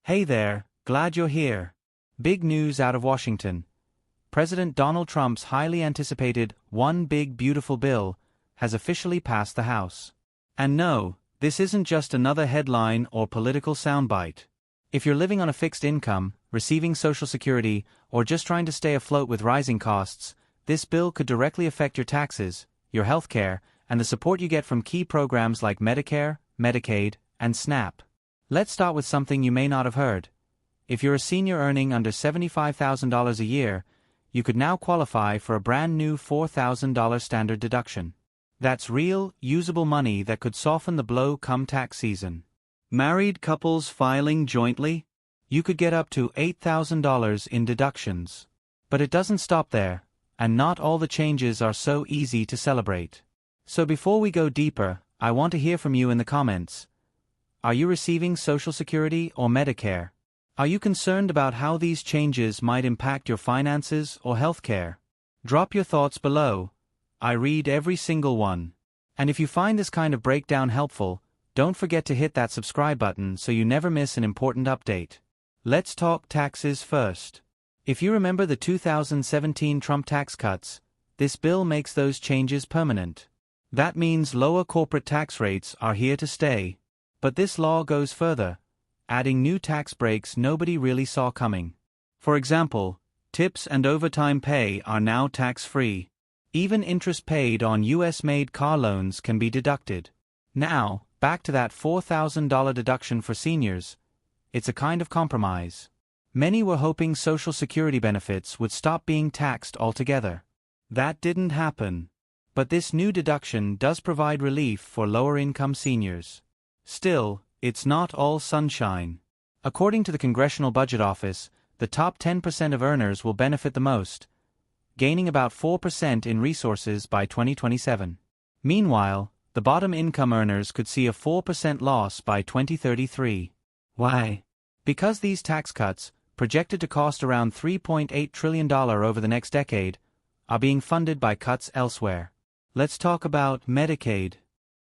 Hey there, glad you're here. Big news out of Washington. President Donald Trump's highly anticipated One Big Beautiful Bill has officially passed the House. And no, this isn't just another headline or political soundbite. If you're living on a fixed income, receiving Social Security, or just trying to stay afloat with rising costs, this bill could directly affect your taxes, your health care, and the support you get from key programs like Medicare, Medicaid, and SNAP. Let's start with something you may not have heard. If you're a senior earning under $75,000 a year, you could now qualify for a brand new $4,000 standard deduction. That's real, usable money that could soften the blow come tax season. Married couples filing jointly? You could get up to $8,000 in deductions. But it doesn't stop there, and not all the changes are so easy to celebrate. So before we go deeper, I want to hear from you in the comments. Are you receiving Social Security or Medicare? Are you concerned about how these changes might impact your finances or health care? Drop your thoughts below. I read every single one. And if you find this kind of breakdown helpful, don't forget to hit that subscribe button so you never miss an important update. Let's talk taxes first. If you remember the 2017 Trump tax cuts, this bill makes those changes permanent. That means lower corporate tax rates are here to stay. But this law goes further, adding new tax breaks nobody really saw coming. For example, tips and overtime pay are now tax-free. Even interest paid on US-made car loans can be deducted. Now, back to that $4,000 deduction for seniors. It's a kind of compromise. Many were hoping Social Security benefits would stop being taxed altogether. That didn't happen. But this new deduction does provide relief for lower-income seniors. Still, it's not all sunshine. According to the Congressional Budget Office, the top 10% of earners will benefit the most, gaining about 4% in resources by 2027. Meanwhile, the bottom income earners could see a 4% loss by 2033. Why? Because these tax cuts, projected to cost around $3.8 trillion over the next decade, are being funded by cuts elsewhere. Let's talk about Medicaid.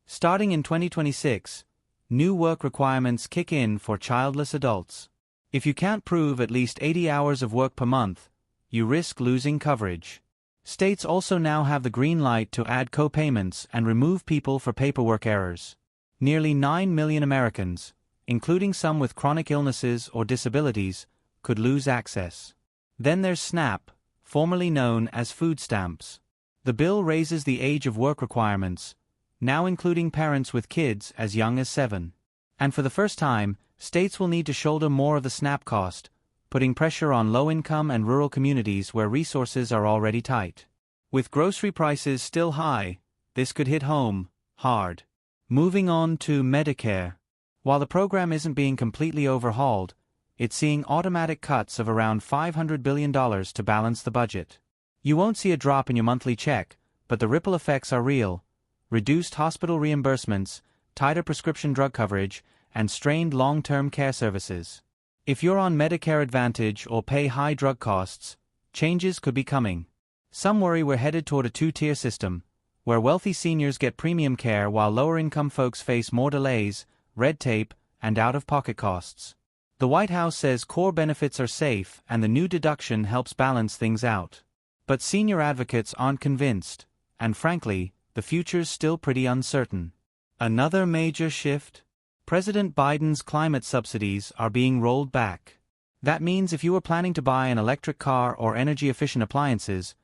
Starting in 2026, new work requirements kick in for childless adults. If you can't prove at least 80 hours of work per month, you risk losing coverage. States also now have the green light to add co-payments and remove people for paperwork errors. Nearly 9 million Americans, including some with chronic illnesses or disabilities, could lose access. Then there's SNAP, formerly known as food stamps. The bill raises the age of work requirements, now including parents with kids as young as 7. And for the first time, states will need to shoulder more of the SNAP cost, putting pressure on low-income and rural communities where resources are already tight. With grocery prices still high, this could hit home hard. Moving on to Medicare. While the program isn't being completely overhauled, it's seeing automatic cuts of around $500 billion to balance the budget. You won't see a drop in your monthly check, but the ripple effects are real. Reduced hospital reimbursements, tighter prescription drug coverage, and strained long-term care services. If you're on Medicare Advantage or pay high drug costs, changes could be coming. Some worry we're headed toward a two-tier system, where wealthy seniors get premium care while lower-income folks face more delays, red tape, and out-of-pocket costs. The White House says core benefits are safe and the new deduction helps balance things out. But senior advocates aren't convinced, and frankly, the future's still pretty uncertain. Another major shift? President Biden's climate subsidies are being rolled back. That means if you were planning to buy an electric car or energy-efficient appliances,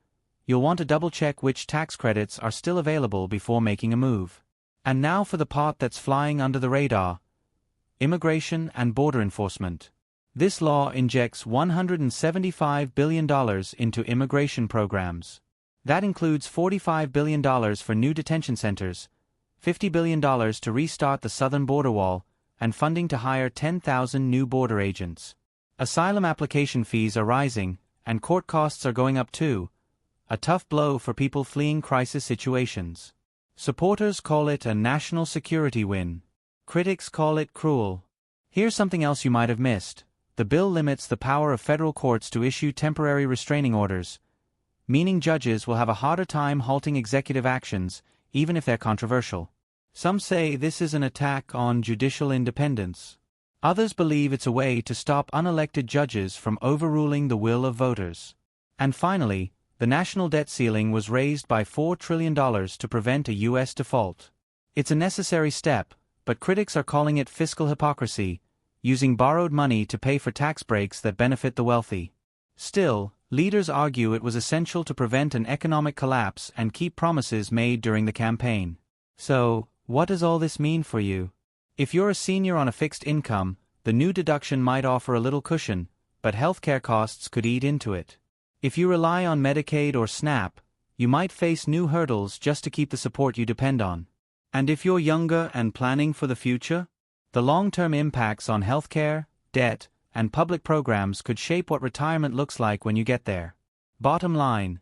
you'll want to double-check which tax credits are still available before making a move. And now for the part that's flying under the radar: immigration and border enforcement. This law injects $175 billion into immigration programs. That includes $45 billion for new detention centers, $50 billion to restart the southern border wall, and funding to hire 10,000 new border agents. Asylum application fees are rising, and court costs are going up too, a tough blow for people fleeing crisis situations. Supporters call it a national security win. Critics call it cruel. Here's something else you might have missed. The bill limits the power of federal courts to issue temporary restraining orders, meaning judges will have a harder time halting executive actions, even if they're controversial. Some say this is an attack on judicial independence. Others believe it's a way to stop unelected judges from overruling the will of voters. And finally, the national debt ceiling was raised by $4 trillion to prevent a U.S. default. It's a necessary step, but critics are calling it fiscal hypocrisy, using borrowed money to pay for tax breaks that benefit the wealthy. Still, leaders argue it was essential to prevent an economic collapse and keep promises made during the campaign. So, what does all this mean for you? If you're a senior on a fixed income, the new deduction might offer a little cushion, but healthcare costs could eat into it. If you rely on Medicaid or SNAP, you might face new hurdles just to keep the support you depend on. And if you're younger and planning for the future, the long-term impacts on healthcare, debt, and public programs could shape what retirement looks like when you get there. Bottom line,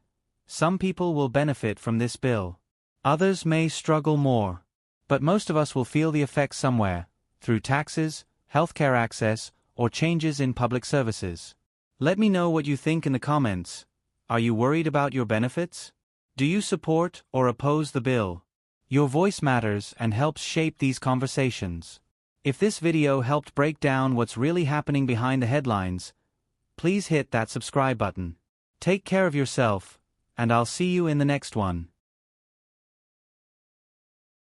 some people will benefit from this bill. Others may struggle more. But most of us will feel the effects somewhere, through taxes, healthcare access, or changes in public services. Let me know what you think in the comments. Are you worried about your benefits? Do you support or oppose the bill? Your voice matters and helps shape these conversations. If this video helped break down what's really happening behind the headlines, please hit that subscribe button. Take care of yourself, and I'll see you in the next one.